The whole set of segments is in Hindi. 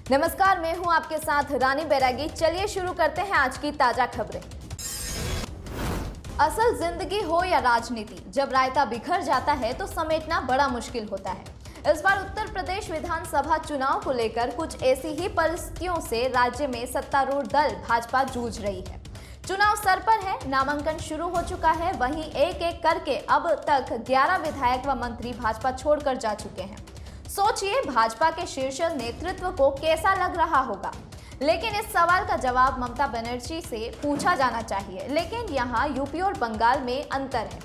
नमस्कार, मैं हूं आपके साथ रानी बैरागी। चलिए शुरू करते हैं आज की ताजा खबरें। असल जिंदगी हो या राजनीति, जब रायता बिखर जाता है तो समेटना बड़ा मुश्किल होता है। इस बार उत्तर प्रदेश विधानसभा चुनाव को लेकर कुछ ऐसी ही परिस्थितियों से राज्य में सत्तारूढ़ दल भाजपा जूझ रही है। चुनाव सर पर है, नामांकन शुरू हो चुका है। वहीं एक एक करके अब तक 11 विधायक व मंत्री भाजपा छोड़कर जा चुके हैं। सोचिए भाजपा के शीर्ष नेतृत्व को कैसा लग रहा होगा। लेकिन इस सवाल का जवाब ममता बनर्जी से पूछा जाना चाहिए। लेकिन यहाँ यूपी और बंगाल में अंतर है।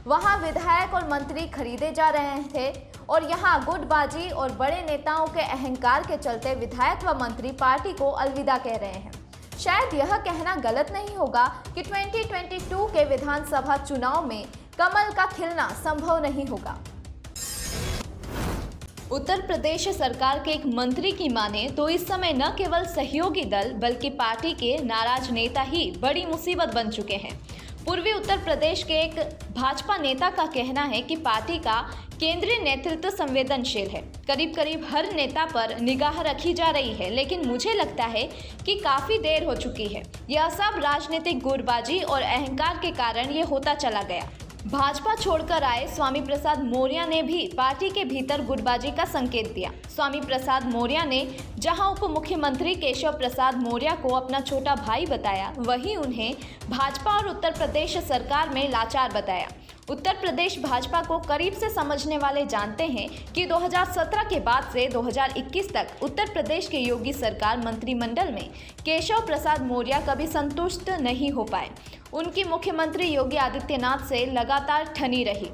वहाँ विधायक और मंत्री खरीदे जा रहे थे और यहाँ गुटबाजी और बड़े नेताओं के अहंकार के चलते विधायक व मंत्री पार्टी को अलविदा कह रहे हैं। शायद यह कहना गलत नहीं होगा कि 2022 के विधानसभा चुनाव में कमल का खिलना संभव नहीं होगा। उत्तर प्रदेश सरकार के एक मंत्री की माने तो इस समय न केवल सहयोगी दल बल्कि पार्टी के नाराज नेता ही बड़ी मुसीबत बन चुके हैं। पूर्वी उत्तर प्रदेश के एक भाजपा नेता का कहना है कि पार्टी का केंद्रीय नेतृत्व संवेदनशील है। करीब करीब हर नेता पर निगाह रखी जा रही है, लेकिन मुझे लगता है कि काफी देर हो चुकी है। यह सब राजनीतिक गुटबाजी और अहंकार के कारण ये होता चला गया। भाजपा छोड़कर आए स्वामी प्रसाद मौर्य ने भी पार्टी के भीतर गुटबाजी का संकेत दिया। स्वामी प्रसाद मौर्य ने जहां उप मुख्यमंत्री केशव प्रसाद मौर्य को अपना छोटा भाई बताया, वहीं उन्हें भाजपा और उत्तर प्रदेश सरकार में लाचार बताया। उत्तर प्रदेश भाजपा को करीब से समझने वाले जानते हैं कि 2017 के बाद से 2021 तक उत्तर प्रदेश के योगी सरकार मंत्रिमंडल में केशव प्रसाद मौर्य कभी संतुष्ट नहीं हो पाए। उनकी मुख्यमंत्री योगी आदित्यनाथ से लगातार ठनी रही।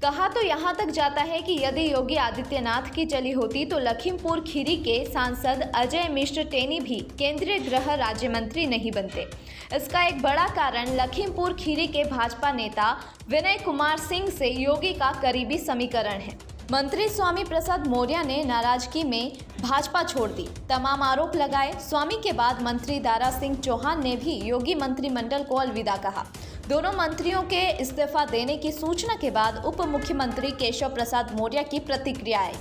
कहा तो यहाँ तक जाता है कि यदि योगी आदित्यनाथ की चली होती तो लखीमपुर खीरी के सांसद अजय मिश्र टेनी भी केंद्रीय गृह राज्य मंत्री नहीं बनते। इसका एक बड़ा कारण लखीमपुर खीरी के भाजपा नेता विनय कुमार सिंह से योगी का करीबी समीकरण है। मंत्री स्वामी प्रसाद मौर्य ने नाराजगी में भाजपा छोड़ दी, तमाम आरोप लगाए। स्वामी के बाद मंत्री दारा सिंह चौहान ने भी योगी मंत्रिमंडल को अलविदा कहा। दोनों मंत्रियों के इस्तीफा देने की सूचना के बाद उप मुख्यमंत्री केशव प्रसाद मौर्य की प्रतिक्रिया आई।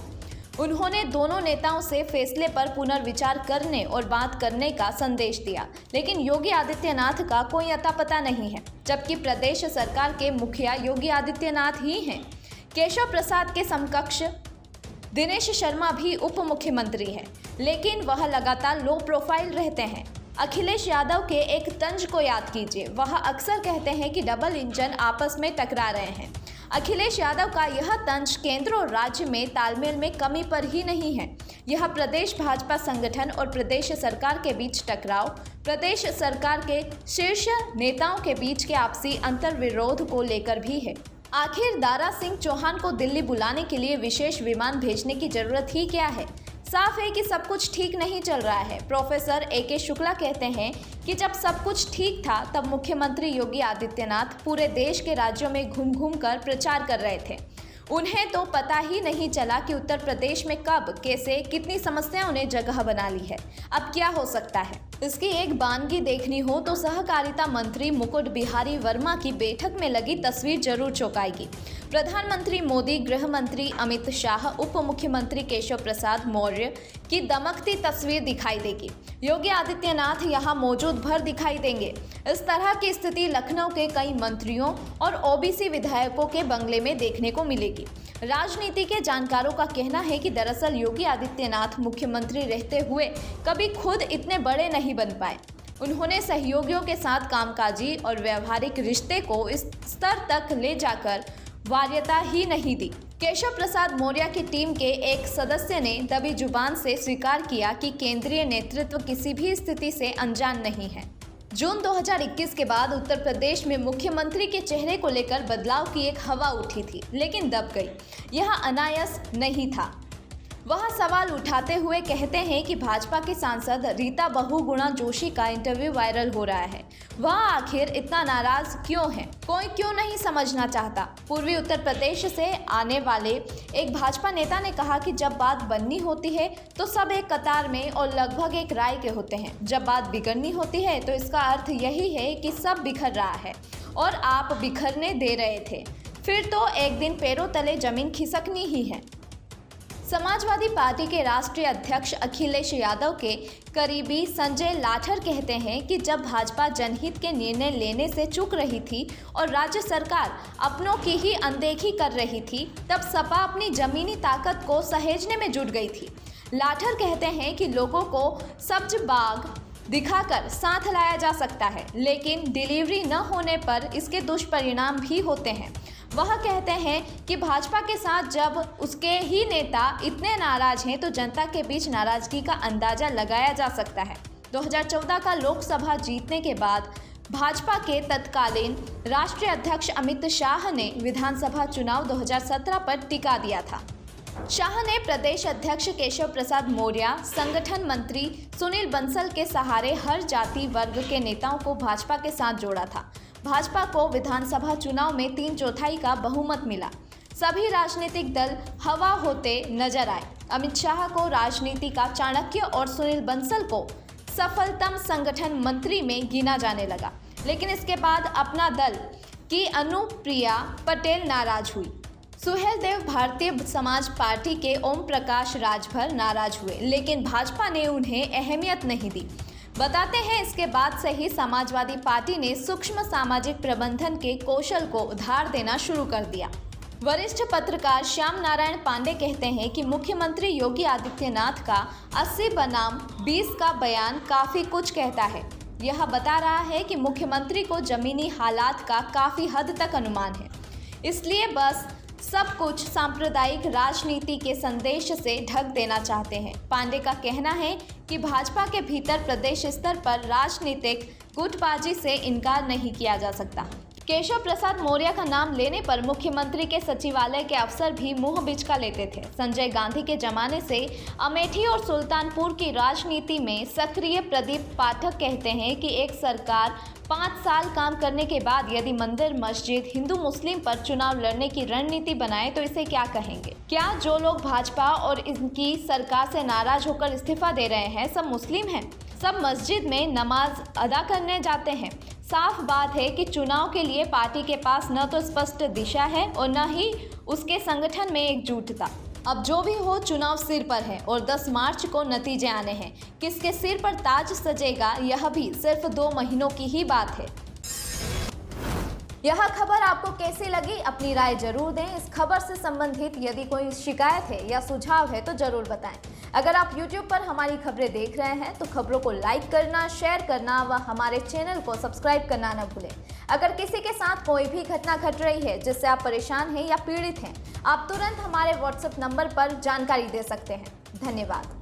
उन्होंने दोनों नेताओं से फैसले पर पुनर्विचार करने और बात करने का संदेश दिया, लेकिन योगी आदित्यनाथ का कोई अता पता नहीं है, जबकि प्रदेश सरकार के मुखिया योगी आदित्यनाथ ही हैं। केशव प्रसाद के समकक्ष दिनेश शर्मा भी उप मुख्यमंत्री हैं, लेकिन वह लगातार लो प्रोफाइल रहते हैं। अखिलेश यादव के एक तंज को याद कीजिए। वह अक्सर कहते हैं कि डबल इंजन आपस में टकरा रहे हैं। अखिलेश यादव का यह तंज केंद्र और राज्य में तालमेल में कमी पर ही नहीं है, यह प्रदेश भाजपा संगठन और प्रदेश सरकार के बीच टकराव, प्रदेश सरकार के शीर्ष नेताओं के बीच के आपसी अंतर्विरोध को लेकर भी है। आखिर दारा सिंह चौहान को दिल्ली बुलाने के लिए विशेष विमान भेजने की जरूरत ही क्या है? साफ है कि सब कुछ ठीक नहीं चल रहा है। प्रोफेसर AK शुक्ला कहते हैं कि जब सब कुछ ठीक था तब मुख्यमंत्री योगी आदित्यनाथ पूरे देश के राज्यों में घूम घूम कर प्रचार कर रहे थे। उन्हें तो पता ही नहीं चला कि उत्तर प्रदेश में कब, कैसे, कितनी समस्याओं ने जगह बना ली है। अब क्या हो सकता है? इसकी एक बानगी देखनी हो तो सहकारिता मंत्री मुकुट बिहारी वर्मा की बैठक में लगी तस्वीर जरूर चौंकाएगी। प्रधानमंत्री मोदी, गृह मंत्री अमित शाह, उप मुख्यमंत्री केशव प्रसाद मौर्य की दमकती तस्वीर दिखाई देगी। योगी आदित्यनाथ यहाँ मौजूद भर दिखाई देंगे। इस तरह की स्थिति लखनऊ के कई मंत्रियों और OBC विधायकों के बंगले में देखने को मिलेगी। राजनीति के जानकारों का कहना है कि दरअसल योगी आदित्यनाथ मुख्यमंत्री रहते हुए कभी खुद इतने बड़े नहीं बन पाए। उन्होंने सहयोगियों के साथ कामकाजी और व्यवहारिक रिश्ते को इस स्तर तक ले जाकर वरीयता ही नहीं दी। केशव प्रसाद मौर्य की टीम के एक सदस्य ने दबी जुबान से स्वीकार किया कि केंद्रीय नेतृत्व किसी भी स्थिति से अनजान नहीं है। जून 2021 के बाद उत्तर प्रदेश में मुख्यमंत्री के चेहरे को लेकर बदलाव की एक हवा उठी थी, लेकिन दब गई। यह अनायास नहीं था। वह सवाल उठाते हुए कहते हैं कि भाजपा की सांसद रीता बहुगुणा जोशी का इंटरव्यू वायरल हो रहा है। वह आखिर इतना नाराज क्यों है? कोई क्यों नहीं समझना चाहता? पूर्वी उत्तर प्रदेश से आने वाले एक भाजपा नेता ने कहा कि जब बात बननी होती है तो सब एक कतार में और लगभग एक राय के होते हैं। जब बात बिगड़नी होती है तो इसका अर्थ यही है कि सब बिखर रहा है और आप बिखरने दे रहे थे। फिर तो एक दिन पैरों तले जमीन खिसकनी ही है। समाजवादी पार्टी के राष्ट्रीय अध्यक्ष अखिलेश यादव के करीबी संजय लाठर कहते हैं कि जब भाजपा जनहित के निर्णय लेने से चूक रही थी और राज्य सरकार अपनों की ही अनदेखी कर रही थी, तब सपा अपनी जमीनी ताकत को सहेजने में जुट गई थी। लाठर कहते हैं कि लोगों को सब्ज बाग दिखाकर साथ लाया जा सकता है, लेकिन डिलीवरी न होने पर इसके दुष्परिणाम भी होते हैं। वह कहते हैं कि भाजपा के साथ जब उसके ही नेता इतने नाराज हैं तो जनता के बीच नाराजगी का अंदाजा लगाया जा सकता है। 2014 का लोकसभा जीतने के बाद भाजपा के तत्कालीन राष्ट्रीय अध्यक्ष अमित शाह ने विधानसभा चुनाव 2017 पर टिका दिया था। शाह ने प्रदेश अध्यक्ष केशव प्रसाद मौर्य, संगठन मंत्री सुनील बंसल के सहारे हर जाति वर्ग के नेताओं को भाजपा के साथ जोड़ा था। भाजपा को विधानसभा चुनाव में 3/4 का बहुमत मिला। सभी राजनीतिक दल हवा होते नजर आए। अमित शाह को राजनीति का चाणक्य और सुनील बंसल को सफलतम संगठन मंत्री में गिना जाने लगा। लेकिन इसके बाद अपना दल की अनुप्रिया पटेल नाराज हुई। सुहेलदेव भारतीय समाज पार्टी के ओम प्रकाश राजभर नाराज हुए, लेकिन भाजपा ने उन्हें अहमियत नहीं दी। बताते हैं इसके बाद से ही समाजवादी पार्टी ने सूक्ष्म सामाजिक प्रबंधन के कौशल को उधार देना शुरू कर दिया। वरिष्ठ पत्रकार श्याम नारायण पांडे कहते हैं कि मुख्यमंत्री योगी आदित्यनाथ का 80 बनाम 20 का बयान काफी कुछ कहता है। यह बता रहा है कि मुख्यमंत्री को जमीनी हालात का काफी हद तक अनुमान है, इसलिए बस सब कुछ सांप्रदायिक राजनीति के संदेश से ढक देना चाहते हैं। पांडे का कहना है कि भाजपा के भीतर प्रदेश स्तर पर राजनीतिक गुटबाजी से इनकार नहीं किया जा सकता। केशव प्रसाद मौर्य का नाम लेने पर मुख्यमंत्री के सचिवालय के अफसर भी मुंह बिचका लेते थे। संजय गांधी के जमाने से अमेठी और सुल्तानपुर की राजनीति में सक्रिय प्रदीप पाठक कहते हैं कि एक सरकार 5 साल काम करने के बाद यदि मंदिर मस्जिद हिंदू मुस्लिम पर चुनाव लड़ने की रणनीति बनाए तो इसे क्या कहेंगे? क्या जो लोग भाजपा और इनकी सरकार से नाराज होकर इस्तीफा दे रहे हैं सब मुस्लिम हैं? सब मस्जिद में नमाज अदा करने जाते हैं? साफ बात है कि चुनाव के लिए पार्टी के पास न तो स्पष्ट दिशा है और न ही उसके संगठन में एकजुटता। अब जो भी हो, चुनाव सिर पर है और 10 मार्च को नतीजे आने हैं। किसके सिर पर ताज सजेगा यह भी सिर्फ 2 महीनों की ही बात है। यह खबर आपको कैसी लगी? अपनी राय जरूर दें। इस खबर से संबंधित यदि कोई शिकायत है या सुझाव है तो जरूर बताएं। अगर आप YouTube पर हमारी खबरें देख रहे हैं तो खबरों को लाइक करना, शेयर करना व हमारे चैनल को सब्सक्राइब करना न भूलें। अगर किसी के साथ कोई भी घटना घट रही है जिससे आप परेशान हैं या पीड़ित हैं, आप तुरंत हमारे WhatsApp नंबर पर जानकारी दे सकते हैं। धन्यवाद।